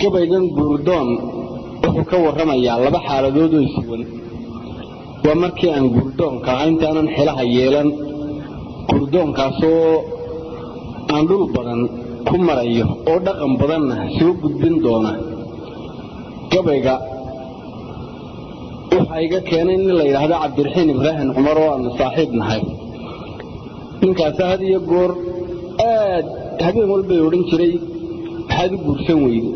gabaygan guurdoon wuxuu ka warramayaa laba xaaladood oo isuwan waa markii aan guurdoonka intaanan xilaha yeelan guurdoonkaasoo aan dhul badan ku marayo oo dhaqan badanna soo gudbin doona gabayga waxa iga keenay in la yiraahdo Cabdiraxiin Ibraahim Cumar oo aan saaxiib nahay ninkaas had iyo goor aad habeen walba oran jiray waxaad guursan weydo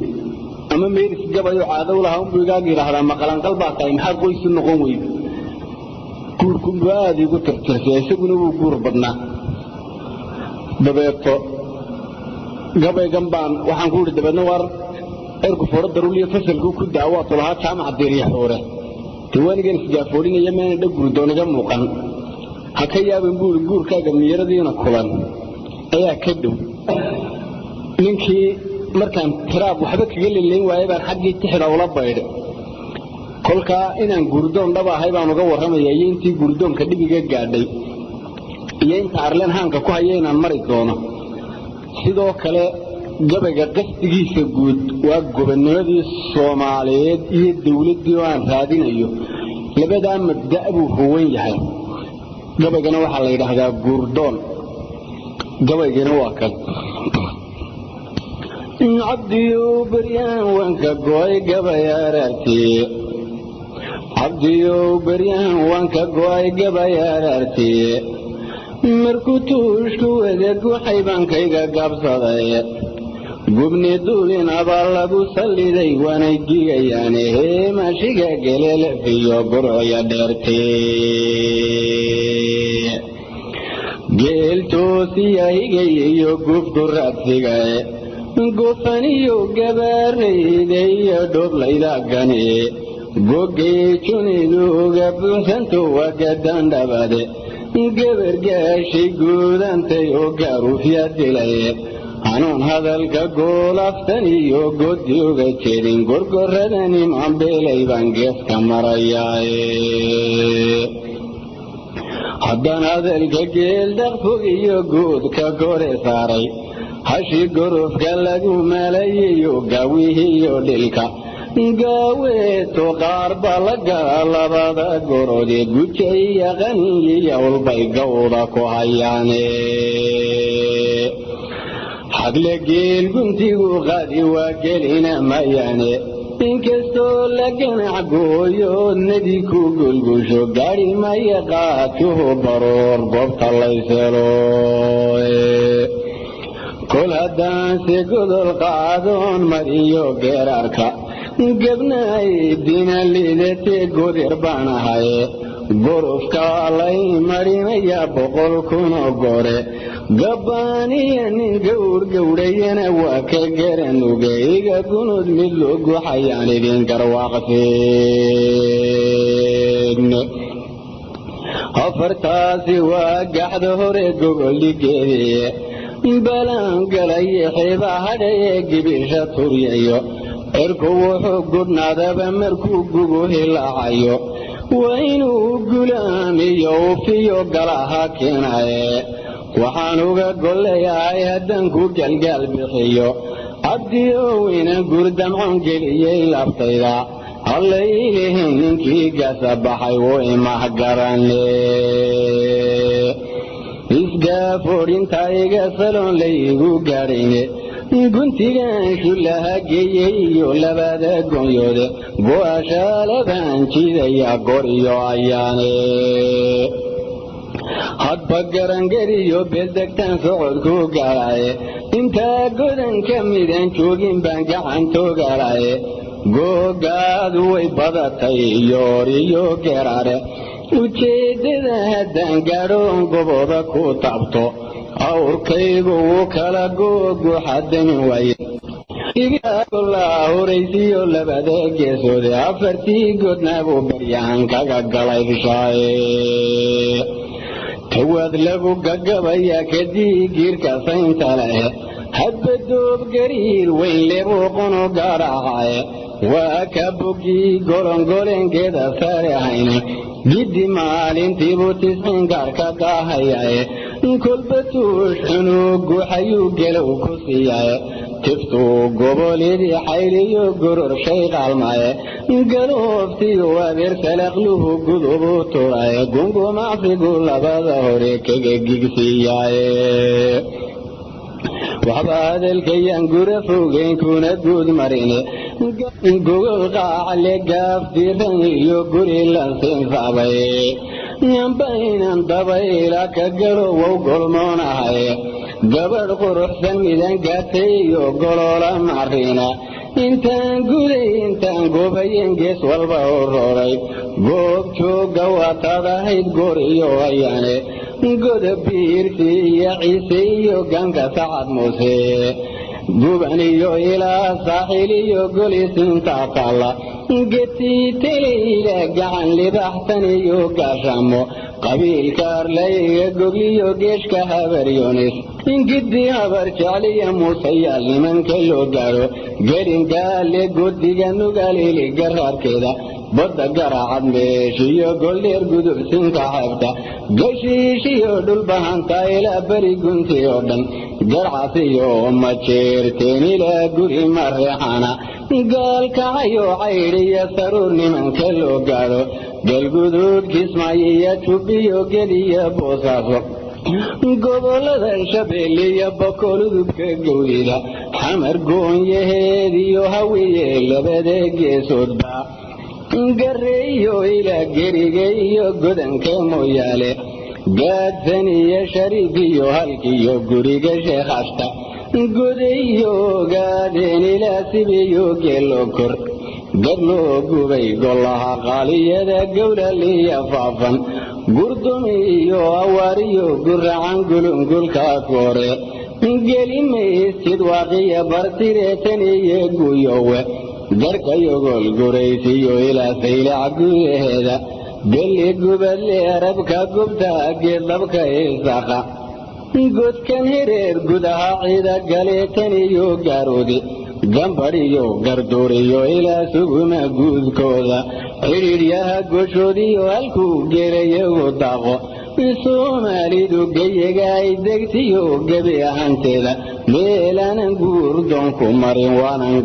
ama meeris gabayo caado u lahaa buu iga yiraahdaa maqalan qalbaa tahay maxaa qoys noqon weydo guurku baad igu tirtirsay isaguna uu guur badnaa dabeeto gabaygan baan waxaan ku dhibadna war ergu foro daruuliyo fasalku ku daawato laha jaamac deeriya hore diwaanigan isjaafoodinaya meel dhag guurdooniga muuqan ha ka yaabin guurkaaga miyiradiina kulan ayaa ka dhow ninkii markaan tiraab waxba kaga leeyahay waayay baan xaqii tixda ula baydhay kolka inaan guurdoon dhab ahay baan uga warramayay intii guurdoonka dhibiga gaadhay iyo inta arleen haanka ku hayay inaan mari doono sidoo kale gabayga qasdigiisa guud waa gobonnimadii Soomaaliyeed iyo dawladii aan raadinayo labada mabda' buu huwan yahay gabaygana waxa la yiraahdaa guurdoon gabaygana waa kan abdiyo baryaan wanka gooy gabayararti abdiyo baryaan wanka gooy gabayararti markuu tuushku wadagu xaybankayga gaabsaday gubni duulin abal lagu saliday waanay gigayaan heemashiga gelele fiyo burcya dheertee geel toosiyahigay iyo gubku raadsigay gufaniyo gabaarayda iyo dhoblaydagani gogay juniduga buuxsanto wagadan dhabade gabargaashi guudantay oo garuufya dilay anuun hadalka goolaftan iyo godyoga jeedin gorgoradani maanbeelay baan geeska marayaaye haddaan hadalka geel dhaqfog iyo guudka gore saaray hashi gorofka lagu malayayo gaawihiyo dhilka gaaweeto qaar baa laga labada gorode gujaya qaniya walbay gawda ku hayaane hadle geel guntigu qaadi waa gelina mayaane inkastoo la ganac gooyo nadi ku gulgusho gaari maya qaatuhu baroor goobta layselo kol haddaan si godol qaadoon mariyo geerarka gabnay dina lidate godir baan ahay gorofka lay marinaya 100 kun oo gore gabaaniya nin gawrayana waa ka garanugayga gunud mid loogu xayaan idin garwaaqteen afartaasi waa gaxda hore gogoligeediye balan galay xiba hadhay gibisha turiyo erku wuxuu gudnaadaba markuu gugu hilaacayo waa inuu gulaamiyo fiyo galaha keenaye waxaan uga golleeyahay haddaan ku galgaal bixiyo abdiyow inaan gurdamcon geliyey laabtayda hallaylihin ninkii gaasa baxay wuu imahgarane isgaafoodhinta iga saloon laygu gaadhayne guntigan shulaha geeyey iyo labada goonyoode go'ashaalabaan jidaya gor iyo ayaane hadba garangariyo beeldegtaan socodku gaalaye intaa godanka midaan joogin baan gacantoogaalaye googaadu way badatay yooriyo geerare ujeeddada haddaan gaadhoon goboda ku taabto awrkaygu wuu kala googu xadamin waaye igaa horaysiyo labada geesoode afartii godnaabuu baryahan kaga galay bishaaye tawaad lagu gagabaya kadii giirka saynta leh hadba doob gariir weyn lebuu qunu gaaracaye waa ka bogii golongolengeeda sare hayna giddi maalintiibuu 90 gaarka daahayaye kolba tuush xunuug guxayuu gelow ku siiyaye تفتو قبولي حيلي قرر شيء الماء قلوبتي وابير سلقلوه قذوب تراي قنقو معفي قول بظهرك قيقسياي وحباد الكيان قرفوغين كونت قود مريني قول قاع لقاف ديران يقول لنسين صعبي ينبين انضبي لك قلو وقل مونهاي قبل قرح سميدان قاتي يقول لمعرينا intaan guday intaan goobayen gees walba horooray goobjooga waataad ahayd goor iyo ayaane goda biirti iyo ciise iyo ganka sacad muuse guban iyo ilaa saaxil iyo golisinta taalla getii telayla gacan libaxsan iyo gaashamo qabiilka arlayga gogliyo geeshka habaryoonis ingidi habar jecliya muusayaal nimanka loo gaadho gelingaale godiga nugalili garaarkeeda badda garaacad meeshiyo goldheer gudubsinka xeebta gashiishiyo dhulbahanta ilaa beri gunti oo dhan garcasiyo majeerteen ilaa guri mareexana gaalkacayo caydhiyo saruur nimanka loo gaadho galguduud kismaayiyo jubbiyo geliyo boosaaso gobolada shabeelle iyo boqol udubka gowdida xamar goonyaheed iyo hawiye labada geesoodba gareeyo ilaa geriga iyo godanka mooyaale gaadsan iyo shariif iyo halkiyo guriga sheekhashta godayo gaadeen ilaa sibiyo geelo kor gad loo gubay golaha qaaliyada gowlaliya faafan gurdumi iyo awaariyo guracan gulungulka koore gelimaysid waaqiya bartireetan iyo guyowe garkayo golguraysiyo ilaa saylac gudaheeda gelli gubadle arabka gubta geedlabka isaqa godkan hereer gudaha ciida galeetan iyo gaaroodi gambadhiyo garduuriyo ilaa suguma guudkooda xidhiidhyaha goshoodiyo halkuu geelayagu daaqo soomaalidu geyaga ay degtiyo gebi ahaanteeda meelaanan guurdoonku marin waanan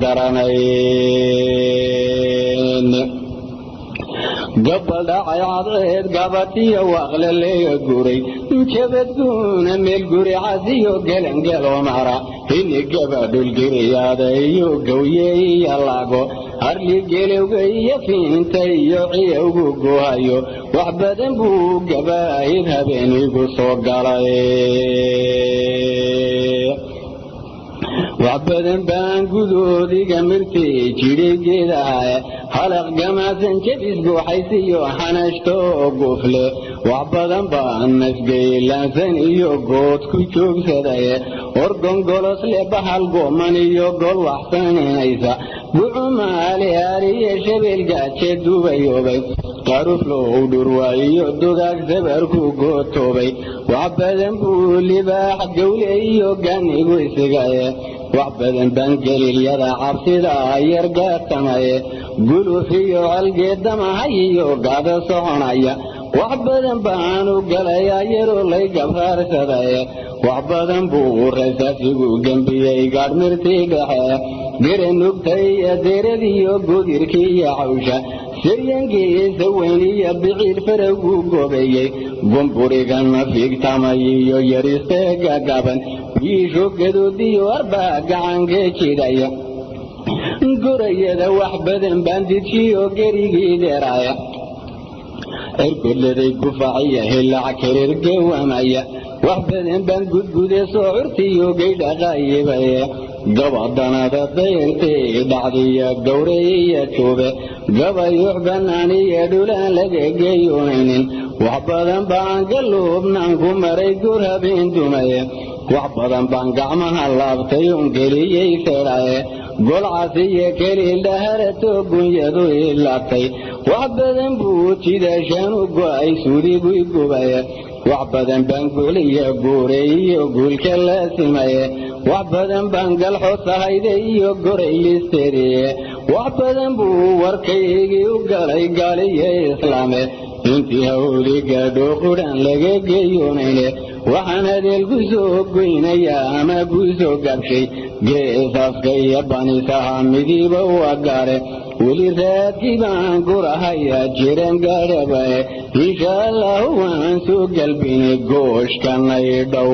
garanayn gabal dhacay cadceed gabatiyo waaqle leega guray jabadguuna meel guri casiyo gelangelo mara hini gabadhulgiriyaada iyo gawye iyo laago harli gelowga iyo fiinta iyo ciyowgu guhayo wax badan buu gabaahid habeenigu soo galay وعبدن بان قدودي قمرتي جيري جيدها حلق قماسن جبس قوحيسي وحنشتو قفله وعبدن بان نسقي لانسان إيو قوت كيشوك سداي وردن قولس لبحال قومن إيو قول وحسن نيسا بوعما علي شبيل قاتش دوبيوبي قاروف لو دروايو دوغاك زبركو قوتوبي وعبدن بولي باح قولي إيو قاني قويسيقاي وعبدن بانجلي اليدا عبسيدا يرقى السماي قلو فيو عالقيد دماهيو قاد صحنايا وعبدن بانو قلايا يرو لي قفار سداي وعبدن بور رساسيقو قنبيي قاد مرتيقها قرن نبتايا ديرديو قديركي يا عوشا سريانكي سويني بعيد فرقو قبيي قنبوريقان مفيق تامايو يريستيقا قابن يشو قدوديو أربع قعنكي چيدايا قريدا وحبدن بانديتشيو قريقي ديرايا اركل لدي قفاعية هلا عكرير قوامايا وحبدن بان قدقودي صعورتيو قيدا غايبايا قبضنا دا ديرتي دعديا قوريا توبة قبا يحبناني دولان لدي قيونين وحبدن بان قلوبنا كمري قرها بين دمايا وحبدن بان قعمها اللابتيون قليي سرايا قول عاسية كلي لهرتو قنيدو إلاتي وحبدن بوتي دا شانو قواي سوري قوي قبايا وحبدن بان قولي قوري قول كلا سمايا وحبدن بان قل حوصة هيدي قوري لستيري وحبدن بو وركيكي وقالي قالي إسلامي انتي هولي قادو قران لغا قيونيني waxaana deelku soo goynaya ama ku soo gabshay geesaska iyo banisaha midiiba waa gaare weli raadkii baan gurahayaa jiran gaadhabae insha allahu waan soo galbinay gooshkanay dhow